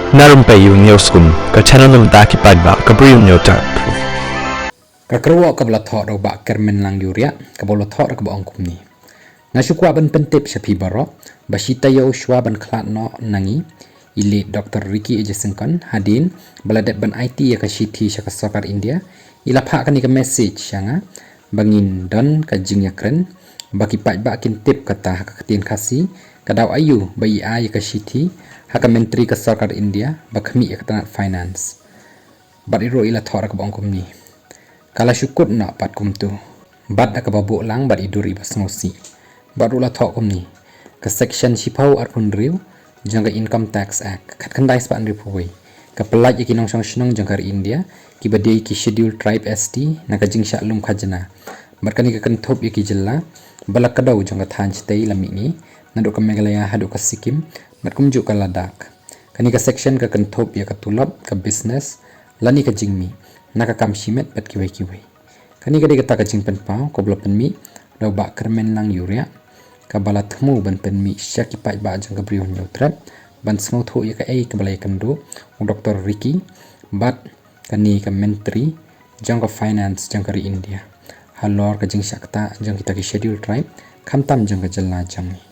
Na Rympei U ke channel nabynta ki paidbah ke Bri U Hynñiewtrep. Kakruwa ka balathok do Bah Kyrmenlang yuria ka balathok ka baong kumni. Na shukwa ban pentip shapi baroh bashi taiew shuwa ban khlad no nangi ile Dr. Ricky ejesengkan hadin baladet ban IT ya ka shiti shaka sokar India ila pha kani ka message shanga bangin don ka jing iakren baki paidbah kin tip kata ka katin Khasi kadaw ayu bai ya ka shiti haka menteri ka sokar India bakmi ya katanat finance bat iro ila thora ka baong kumni kala syukut na pat kumtu bat ka babuk lang bat idur ibas ngosi bat ula thok kumni ka section shipau arpun riu jangka income tax act kat kandai span ripuwi ka pelaj ki nong song shnong jangkar India ki badai ki schedule tribe ST na ka jing sha lum khajana bat kani ka kanthop ki jilla balak kadaw jangka than chtai lami ni nadu ka Meghalaya hadu ka Sikkim bat kumju ka Ladakh kani ka section ka kanthop ya ka tulap ka business lani ka jingmi naka kam shimet bat kiwai kani ka de ka jing Pynpaw ko blopen mi do Bah Kyrmenlang yuria ka bala thmu ban pen mi syaki paidbah jang ka Bri U Hynñiewtrep ban sngo tho ya ka ka balai kando Dr. Ricky bat kani ka menteri jang ka finance jang ka India halor ka jing shakta jang kita ki schedule tribe khamtam jang ka jalla jang